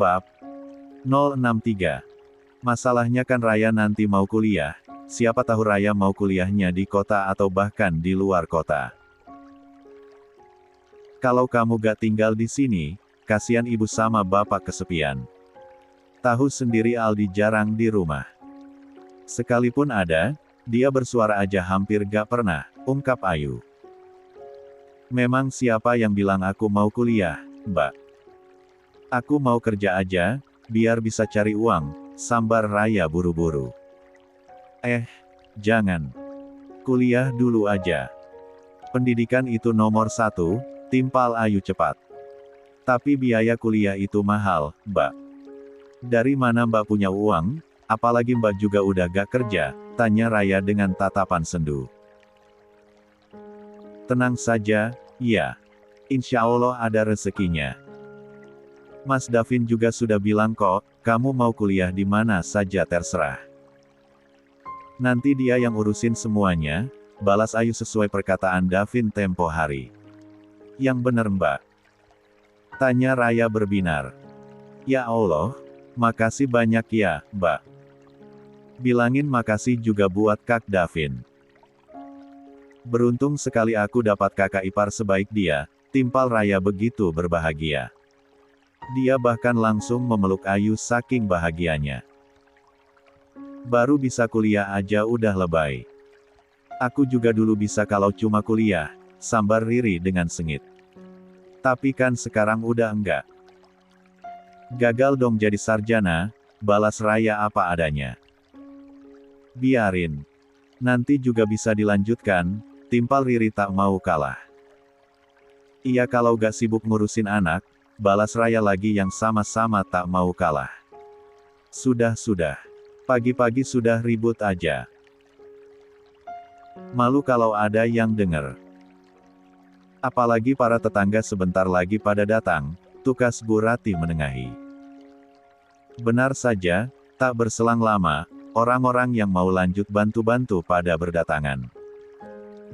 Bab 063. Masalahnya kan Raya nanti mau kuliah, siapa tahu Raya mau kuliahnya di kota atau bahkan di luar kota. Kalau kamu gak tinggal di sini, kasihan ibu sama bapak kesepian. Tahu sendiri Aldi jarang di rumah. Sekalipun ada, dia bersuara aja hampir gak pernah, ungkap Ayu. Memang siapa yang bilang aku mau kuliah, Mbak? Aku mau kerja aja, biar bisa cari uang, sambar Raya buru-buru. Jangan. Kuliah dulu aja. Pendidikan itu nomor 1, timpal Ayu cepat. Tapi biaya kuliah itu mahal, Mbak. Dari mana Mbak punya uang, apalagi Mbak juga udah gak kerja, tanya Raya dengan tatapan sendu. Tenang saja, ya. Insya Allah ada rezekinya. Mas Davin juga sudah bilang kok, kamu mau kuliah di mana saja terserah. Nanti dia yang urusin semuanya, balas Ayu sesuai perkataan Davin tempo hari. Yang bener Mbak? Tanya Raya berbinar. Ya Allah, makasih banyak ya, Mbak. Bilangin makasih juga buat Kak Davin. Beruntung sekali aku dapat kakak ipar sebaik dia, timpal Raya begitu berbahagia. Dia bahkan langsung memeluk Ayu saking bahagianya. Baru bisa kuliah aja udah lebay. Aku juga dulu bisa kalau cuma kuliah, sambar Riri dengan sengit. Tapi kan sekarang udah enggak. Gagal dong jadi sarjana, balas Raya apa adanya. Biarin. Nanti juga bisa dilanjutkan, timpal Riri tak mau kalah. Iya kalau gak sibuk ngurusin anak, balas Raya lagi yang sama-sama tak mau kalah. Sudah. Pagi-pagi sudah ribut aja. Malu kalau ada yang denger. Apalagi para tetangga sebentar lagi pada datang, tukas Bu Rati menengahi. Benar saja, tak berselang lama, orang-orang yang mau lanjut bantu-bantu pada berdatangan.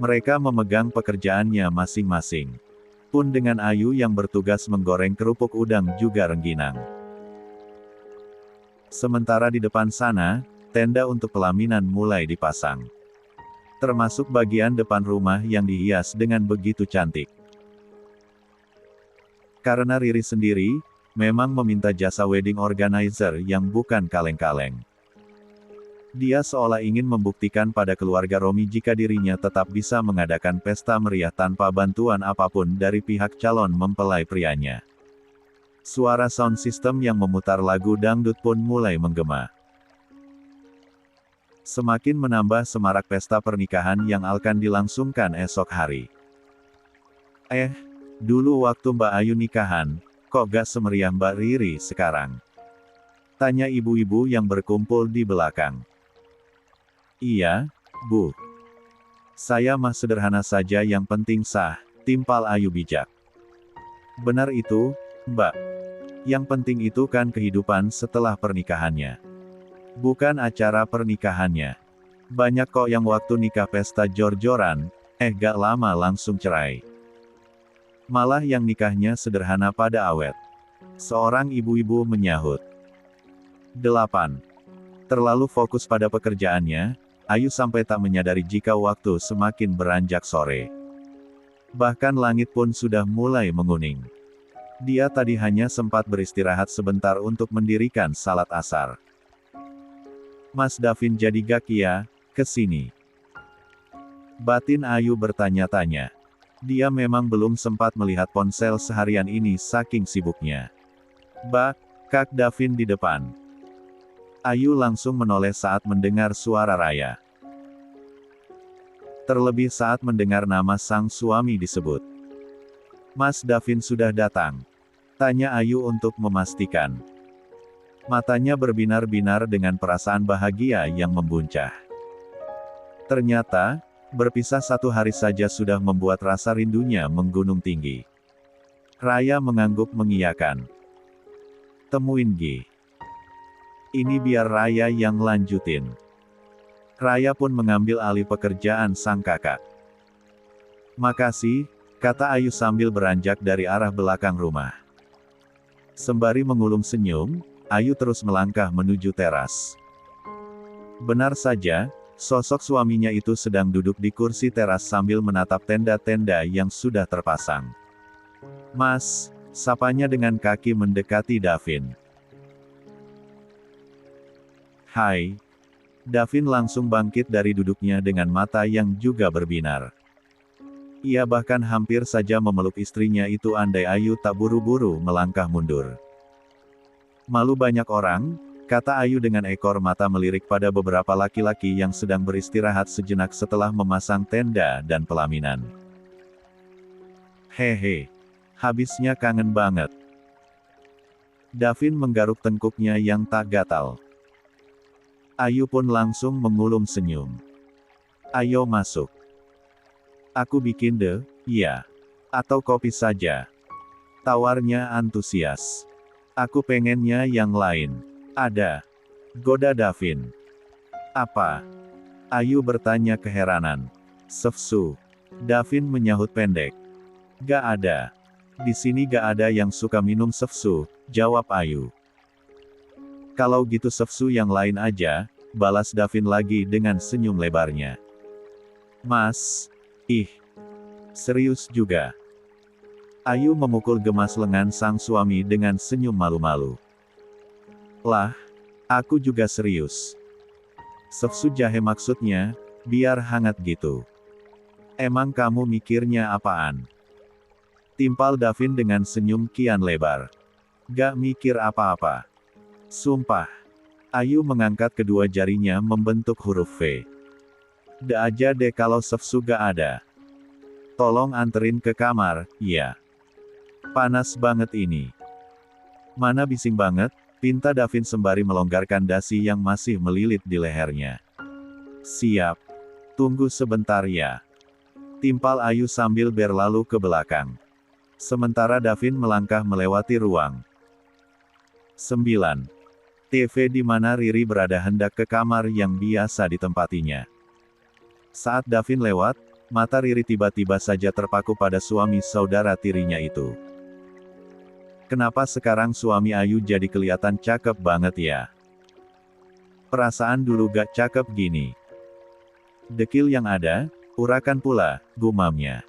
Mereka memegang pekerjaannya masing-masing. Pun dengan Ayu yang bertugas menggoreng kerupuk udang juga rengginang. Sementara di depan sana, tenda untuk pelaminan mulai dipasang. Termasuk bagian depan rumah yang dihias dengan begitu cantik. Karena Riri sendiri, memang meminta jasa wedding organizer yang bukan kaleng-kaleng. Dia seolah ingin membuktikan pada keluarga Romi jika dirinya tetap bisa mengadakan pesta meriah tanpa bantuan apapun dari pihak calon mempelai prianya. Suara sound system yang memutar lagu dangdut pun mulai menggema. Semakin menambah semarak pesta pernikahan yang akan dilangsungkan esok hari. Dulu waktu Mbak Ayu nikahan, kok gak semeriah Mbak Riri sekarang? Tanya ibu-ibu yang berkumpul di belakang. Iya, Bu. Saya mah sederhana saja yang penting sah, timpal Ayu bijak. Benar itu, Mbak. Yang penting itu kan kehidupan setelah pernikahannya. Bukan acara pernikahannya. Banyak kok yang waktu nikah pesta jor-joran, gak lama langsung cerai. Malah yang nikahnya sederhana pada awet. Seorang ibu-ibu menyahut. 8. Terlalu fokus pada pekerjaannya, Ayu sampai tak menyadari jika waktu semakin beranjak sore. Bahkan langit pun sudah mulai menguning. Dia tadi hanya sempat beristirahat sebentar untuk mendirikan salat asar. Mas Davin jadi gak ya, kesini? Batin Ayu bertanya-tanya. Dia memang belum sempat melihat ponsel seharian ini saking sibuknya. Kak Davin di depan. Ayu langsung menoleh saat mendengar suara Raya. Terlebih saat mendengar nama sang suami disebut. Mas Davin sudah datang. Tanya Ayu untuk memastikan. Matanya berbinar-binar dengan perasaan bahagia yang membuncah. Ternyata, berpisah 1 hari saja sudah membuat rasa rindunya menggunung tinggi. Raya mengangguk mengiyakan. Temuin Gi. Ini biar Raya yang lanjutin. Raya pun mengambil alih pekerjaan sang kakak. Makasih, kata Ayu sambil beranjak dari arah belakang rumah. Sembari mengulum senyum, Ayu terus melangkah menuju teras. Benar saja, sosok suaminya itu sedang duduk di kursi teras sambil menatap tenda-tenda yang sudah terpasang. "Mas," sapanya dengan kaki mendekati Davin. "Hai." Davin langsung bangkit dari duduknya dengan mata yang juga berbinar. Ia bahkan hampir saja memeluk istrinya itu andai Ayu tak buru-buru melangkah mundur. "Malu banyak orang?" kata Ayu dengan ekor mata melirik pada beberapa laki-laki yang sedang beristirahat sejenak setelah memasang tenda dan pelaminan. "Hehe. Habisnya kangen banget." Davin menggaruk tengkuknya yang tak gatal. Ayu pun langsung mengulum senyum. "Ayo masuk. Aku bikin deh, ya. Atau kopi saja," tawarnya antusias. "Aku pengennya yang lain." "Ada," goda Davin. "Apa?" Ayu bertanya keheranan. "Sefsu," Davin menyahut pendek. "Gak ada. Di sini gak ada yang suka minum sefsu," jawab Ayu. "Kalau gitu sefsu yang lain aja," balas Davin lagi dengan senyum lebarnya. "Mas, ih, serius juga." Ayu memukul gemas lengan sang suami dengan senyum malu-malu. "Lah, aku juga serius. Sefsu jahe maksudnya, biar hangat gitu. Emang kamu mikirnya apaan?" Timpal Davin dengan senyum kian lebar. "Gak mikir apa-apa. Sumpah." Ayu mengangkat kedua jarinya membentuk huruf V. "Da aja deh kalau sefsu gak ada. Tolong anterin ke kamar, ya. Panas banget ini." "Mana bising banget," pinta Davin sembari melonggarkan dasi yang masih melilit di lehernya. "Siap. Tunggu sebentar ya." Timpal Ayu sambil berlalu ke belakang. Sementara Davin melangkah melewati ruang 9. TV di mana Riri berada hendak ke kamar yang biasa ditempatinya. Saat Davin lewat, mata Riri tiba-tiba saja terpaku pada suami saudara tirinya itu. "Kenapa sekarang suami Ayu jadi kelihatan cakep banget ya? Perasaan dulu gak cakep gini." "Dekil yang ada, urakan pula," gumamnya.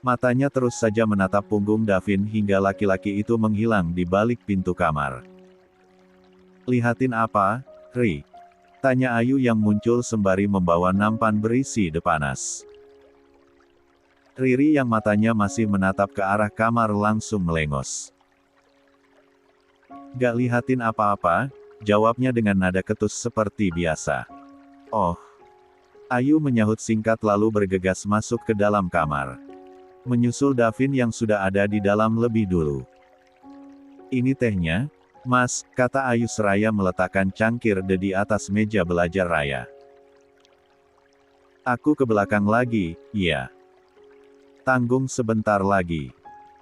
Matanya terus saja menatap punggung Davin hingga laki-laki itu menghilang di balik pintu kamar. "Lihatin apa, Ri?" tanya Ayu yang muncul sembari membawa nampan berisi depanas. Riri yang matanya masih menatap ke arah kamar langsung melengos. "Gak lihatin apa-apa," jawabnya dengan nada ketus seperti biasa. "Oh." Ayu menyahut singkat lalu bergegas masuk ke dalam kamar. Menyusul Davin yang sudah ada di dalam lebih dulu. "Ini tehnya, Mas," kata Ayu seraya meletakkan cangkir teh di atas meja belajar Raya. "Aku ke belakang lagi, ya. Tanggung sebentar lagi.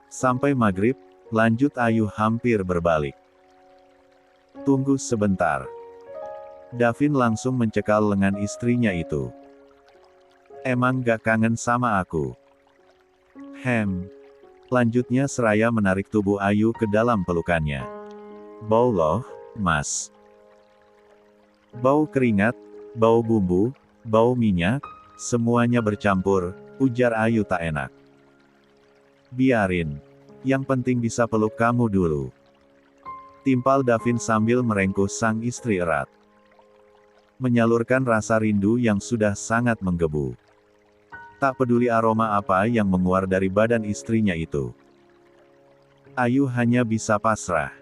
Sampai maghrib," lanjut Ayu hampir berbalik. "Tunggu sebentar." Davin langsung mencekal lengan istrinya itu. "Emang gak kangen sama aku?" Lanjutnya seraya menarik tubuh Ayu ke dalam pelukannya. "Bau loh, Mas. Bau keringat, bau bumbu, bau minyak, semuanya bercampur," ujar Ayu tak enak. "Biarin. Yang penting bisa peluk kamu dulu." Timpal Davin sambil merengkuh sang istri erat. Menyalurkan rasa rindu yang sudah sangat menggebu. Tak peduli aroma apa yang menguar dari badan istrinya itu. Ayu hanya bisa pasrah.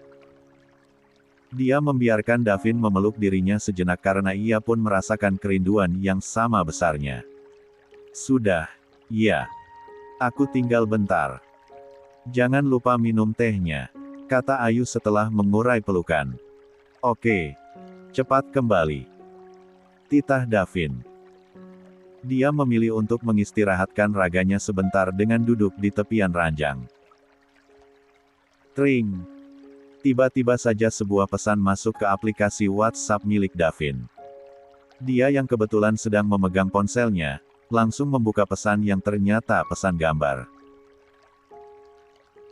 Dia membiarkan Davin memeluk dirinya sejenak karena ia pun merasakan kerinduan yang sama besarnya. "Sudah, ya. Aku tinggal bentar. Jangan lupa minum tehnya," kata Ayu setelah mengurai pelukan. "Oke. Cepat kembali," titah Davin. Dia memilih untuk mengistirahatkan raganya sebentar dengan duduk di tepian ranjang. Tring. Tiba-tiba saja sebuah pesan masuk ke aplikasi WhatsApp milik Davin. Dia yang kebetulan sedang memegang ponselnya, langsung membuka pesan yang ternyata pesan gambar.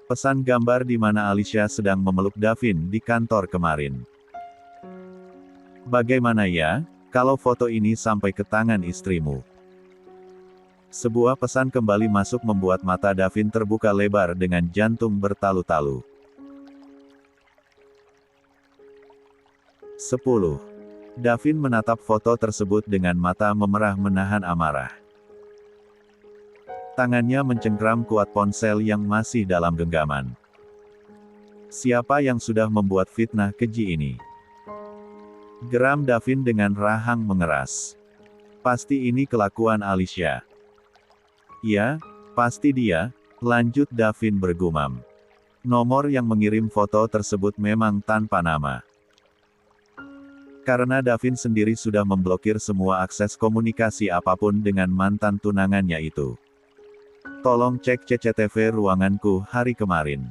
Pesan gambar di mana Alicia sedang memeluk Davin di kantor kemarin. Bagaimana ya, kalau foto ini sampai ke tangan istrimu? Sebuah pesan kembali masuk membuat mata Davin terbuka lebar dengan jantung bertalu-talu. 10. Davin menatap foto tersebut dengan mata memerah menahan amarah. Tangannya mencengkram kuat ponsel yang masih dalam genggaman. Siapa yang sudah membuat fitnah keji ini? Geram Davin dengan rahang mengeras. Pasti ini kelakuan Alicia. Ya, pasti dia, lanjut Davin bergumam. Nomor yang mengirim foto tersebut memang tanpa nama. Karena Davin sendiri sudah memblokir semua akses komunikasi apapun dengan mantan tunangannya itu. Tolong cek CCTV ruanganku hari kemarin.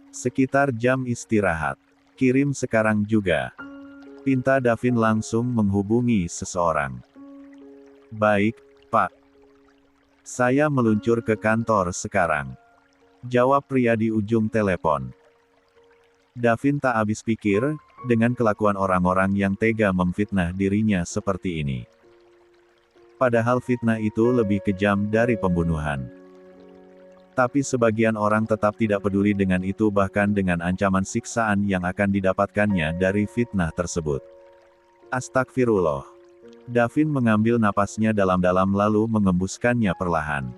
Sekitar jam istirahat. Kirim sekarang juga. Pinta Davin langsung menghubungi seseorang. Baik, Pak. Saya meluncur ke kantor sekarang. Jawab pria di ujung telepon. Davin tak habis pikir, dengan kelakuan orang-orang yang tega memfitnah dirinya seperti ini. Padahal fitnah itu lebih kejam dari pembunuhan. Tapi sebagian orang tetap tidak peduli dengan itu bahkan dengan ancaman siksaan yang akan didapatkannya dari fitnah tersebut. Astagfirullah. Davin mengambil napasnya dalam-dalam lalu mengembuskannya perlahan.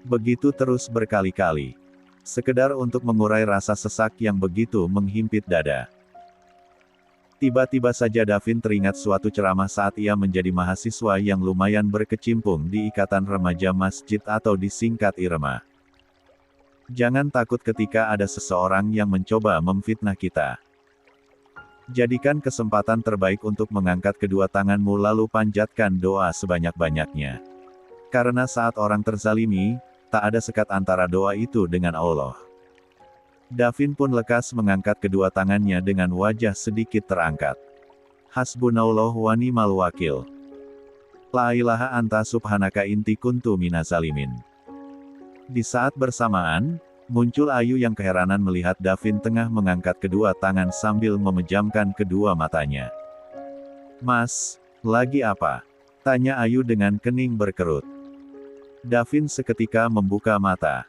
Begitu terus berkali-kali. Sekedar untuk mengurai rasa sesak yang begitu menghimpit dada. Tiba-tiba saja Davin teringat suatu ceramah saat ia menjadi mahasiswa yang lumayan berkecimpung di Ikatan Remaja Masjid atau disingkat IRMA. Jangan takut ketika ada seseorang yang mencoba memfitnah kita. Jadikan kesempatan terbaik untuk mengangkat kedua tanganmu lalu panjatkan doa sebanyak-banyaknya. Karena saat orang terzalimi, tak ada sekat antara doa itu dengan Allah. Davin pun lekas mengangkat kedua tangannya dengan wajah sedikit terangkat. Hasbunallah wa ni'mal wakil. La ilaha anta subhanaka inti kuntu minazalimin. Di saat bersamaan, muncul Ayu yang keheranan melihat Davin tengah mengangkat kedua tangan sambil memejamkan kedua matanya. Mas, lagi apa? Tanya Ayu dengan kening berkerut. Davin seketika membuka mata.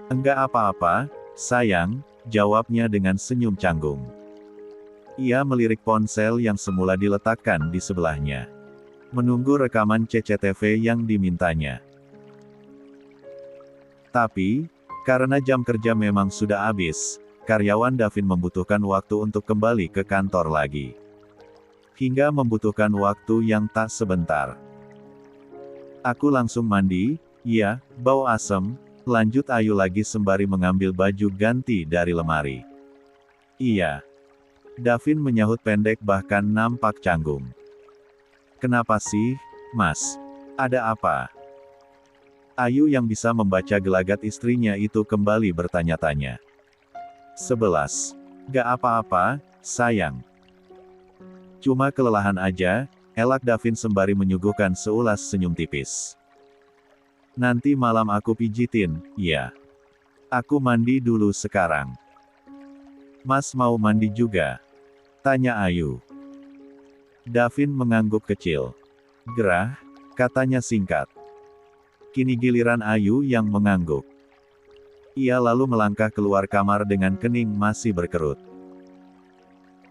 Enggak apa-apa, sayang, jawabnya dengan senyum canggung. Ia melirik ponsel yang semula diletakkan di sebelahnya. Menunggu rekaman CCTV yang dimintanya. Tapi, karena jam kerja memang sudah habis, karyawan Davin membutuhkan waktu untuk kembali ke kantor lagi. Hingga membutuhkan waktu yang tak sebentar. Aku langsung mandi, ya, bau asem. Lanjut Ayu lagi sembari mengambil baju ganti dari lemari. Iya. Davin menyahut pendek bahkan nampak canggung. Kenapa sih, Mas? Ada apa? Ayu yang bisa membaca gelagat istrinya itu kembali bertanya-tanya. 11. Gak apa-apa, sayang. Cuma kelelahan aja, elak Davin sembari menyuguhkan seulas senyum tipis. Nanti malam aku pijitin, ya. Aku mandi dulu sekarang. Mas mau mandi juga? Tanya Ayu. Davin mengangguk kecil. Gerah, katanya singkat. Kini giliran Ayu yang mengangguk. Ia lalu melangkah keluar kamar dengan kening masih berkerut.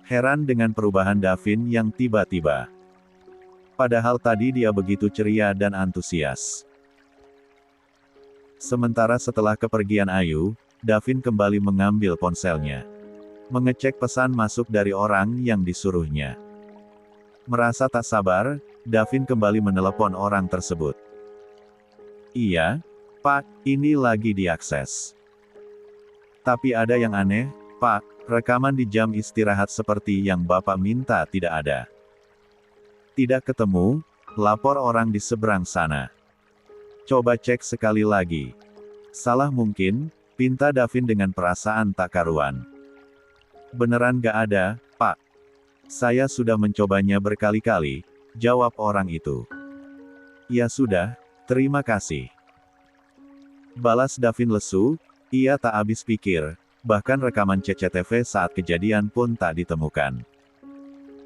Heran dengan perubahan Davin yang tiba-tiba. Padahal tadi dia begitu ceria dan antusias. Sementara setelah kepergian Ayu, Davin kembali mengambil ponselnya. Mengecek pesan masuk dari orang yang disuruhnya. Merasa tak sabar, Davin kembali menelepon orang tersebut. Iya, Pak, ini lagi diakses. Tapi ada yang aneh, Pak, rekaman di jam istirahat seperti yang Bapak minta tidak ada. Tidak ketemu, lapor orang di seberang sana. Coba cek sekali lagi. Salah mungkin, pinta Davin dengan perasaan tak karuan. Beneran gak ada, Pak. Saya sudah mencobanya berkali-kali, jawab orang itu. Ya sudah, terima kasih. Balas Davin lesu, ia tak habis pikir, bahkan rekaman CCTV saat kejadian pun tak ditemukan.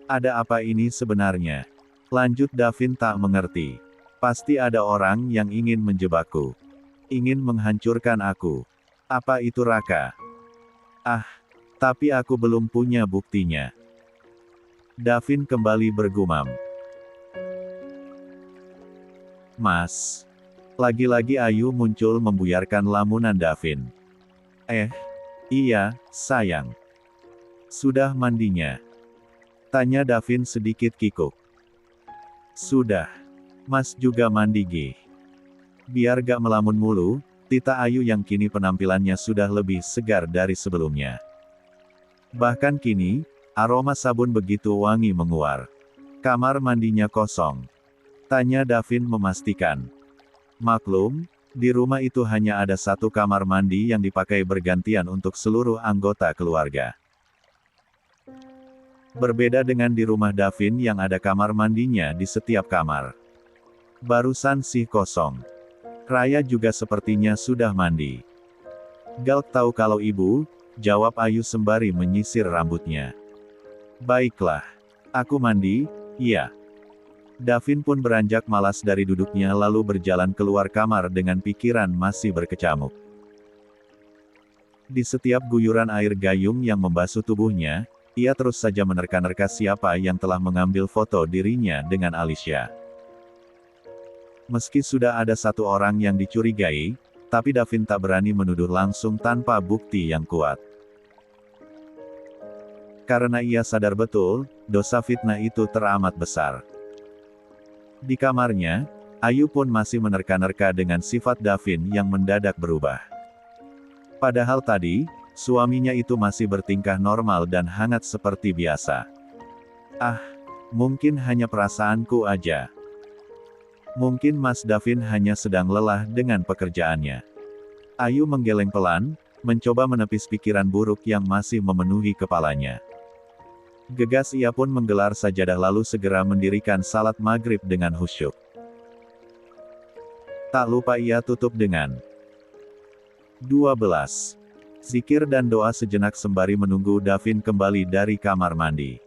Ada apa ini sebenarnya? Lanjut Davin tak mengerti. Pasti ada orang yang ingin menjebakku. Ingin menghancurkan aku. Apa itu Raka? Ah, tapi aku belum punya buktinya. Davin kembali bergumam. Mas. Lagi-lagi Ayu muncul membuyarkan lamunan Davin. Iya, sayang. Sudah mandinya? Tanya Davin sedikit kikuk. Sudah. Mas juga mandi Gi. Biar gak melamun mulu, Tita Ayu yang kini penampilannya sudah lebih segar dari sebelumnya. Bahkan kini, aroma sabun begitu wangi menguar. Kamar mandinya kosong. Tanya Davin memastikan. Maklum, di rumah itu hanya ada satu kamar mandi yang dipakai bergantian untuk seluruh anggota keluarga. Berbeda dengan di rumah Davin yang ada kamar mandinya di setiap kamar. Barusan sih kosong. Raya juga sepertinya sudah mandi. Galak tahu kalau ibu, jawab Ayu sembari menyisir rambutnya. Baiklah. Aku mandi, iya. Davin pun beranjak malas dari duduknya lalu berjalan keluar kamar dengan pikiran masih berkecamuk. Di setiap guyuran air gayung yang membasuh tubuhnya, ia terus saja menerka-nerka siapa yang telah mengambil foto dirinya dengan Alicia. Meski sudah ada satu orang yang dicurigai, tapi Davin tak berani menuduh langsung tanpa bukti yang kuat. Karena ia sadar betul, dosa fitnah itu teramat besar. Di kamarnya, Ayu pun masih menerka-nerka dengan sifat Davin yang mendadak berubah. Padahal tadi, suaminya itu masih bertingkah normal dan hangat seperti biasa. Ah, mungkin hanya perasaanku aja. Mungkin Mas Davin hanya sedang lelah dengan pekerjaannya. Ayu menggeleng pelan, mencoba menepis pikiran buruk yang masih memenuhi kepalanya. Gegas ia pun menggelar sajadah lalu segera mendirikan salat maghrib dengan khusyuk. Tak lupa ia tutup dengan 12. Zikir dan doa sejenak sembari menunggu Davin kembali dari kamar mandi.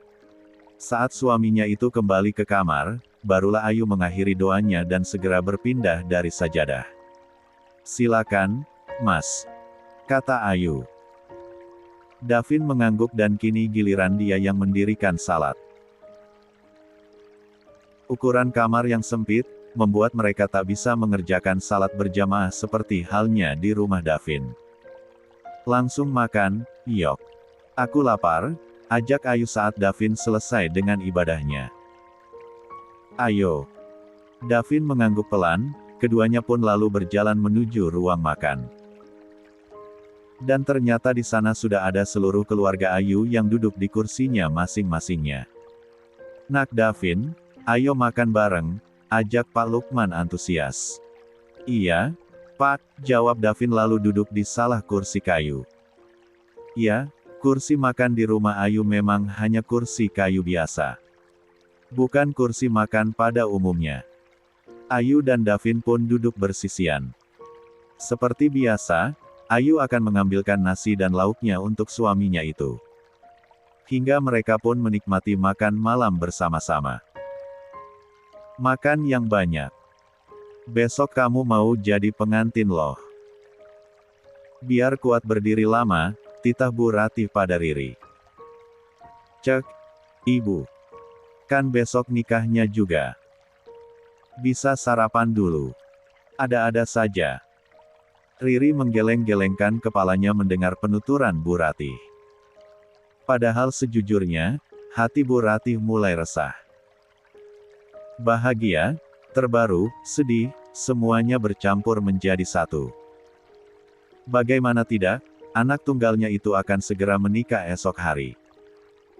Saat suaminya itu kembali ke kamar, barulah Ayu mengakhiri doanya dan segera berpindah dari sajadah. Silakan, Mas. Kata Ayu. Davin mengangguk dan kini giliran dia yang mendirikan salat. Ukuran kamar yang sempit, membuat mereka tak bisa mengerjakan salat berjamaah seperti halnya di rumah Davin. Langsung makan, yok. Aku lapar, ajak Ayu saat Davin selesai dengan ibadahnya. Ayo. Davin mengangguk pelan, keduanya pun lalu berjalan menuju ruang makan. Dan ternyata di sana sudah ada seluruh keluarga Ayu yang duduk di kursinya masing-masingnya. Nak Davin, ayo makan bareng, ajak Pak Lukman antusias. Iya, Pak, jawab Davin lalu duduk di salah kursi kayu. Ya, kursi makan di rumah Ayu memang hanya kursi kayu biasa. Bukan kursi makan pada umumnya. Ayu dan Davin pun duduk bersisian. Seperti biasa, Ayu akan mengambilkan nasi dan lauknya untuk suaminya itu. Hingga mereka pun menikmati makan malam bersama-sama. Makan yang banyak. Besok kamu mau jadi pengantin loh. Biar kuat berdiri lama, titah Bu Ratih pada Riri. Cek, Ibu. Kan besok nikahnya juga. Bisa sarapan dulu. Ada-ada saja. Riri menggeleng-gelengkan kepalanya mendengar penuturan Bu Ratih. Padahal sejujurnya, hati Bu Ratih mulai resah. Bahagia, terbaru, sedih, semuanya bercampur menjadi satu. Bagaimana tidak, anak tunggalnya itu akan segera menikah esok hari.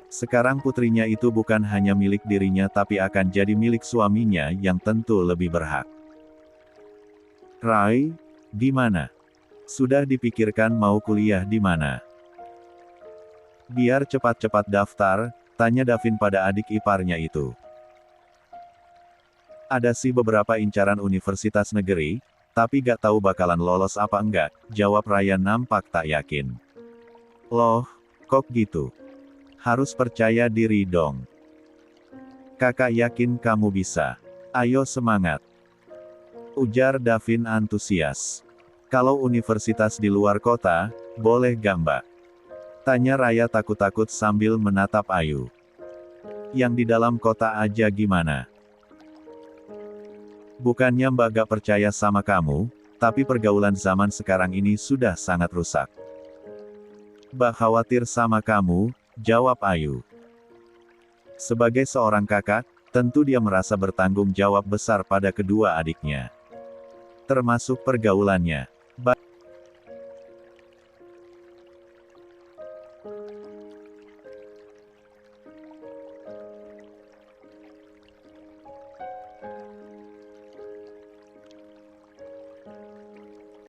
Sekarang putrinya itu bukan hanya milik dirinya tapi akan jadi milik suaminya yang tentu lebih berhak. Rai, di mana? Sudah dipikirkan mau kuliah di mana? Biar cepat-cepat daftar, tanya Davin pada adik iparnya itu. Ada sih beberapa incaran universitas negeri, Tapi gak tahu bakalan lolos apa enggak, jawab Raya nampak tak yakin. Loh, kok gitu? Harus percaya diri dong. Kakak yakin kamu bisa. Ayo semangat. Ujar Davin antusias. Kalau universitas di luar kota, boleh gak Mbak? Tanya Raya takut-takut sambil menatap Ayu. Yang di dalam kota aja gimana? Bukannya Mbak gak percaya sama kamu, tapi pergaulan zaman sekarang ini sudah sangat rusak. Mbak khawatir sama kamu, jawab Ayu. Sebagai seorang kakak, tentu dia merasa bertanggung jawab besar pada kedua adiknya. Termasuk pergaulannya.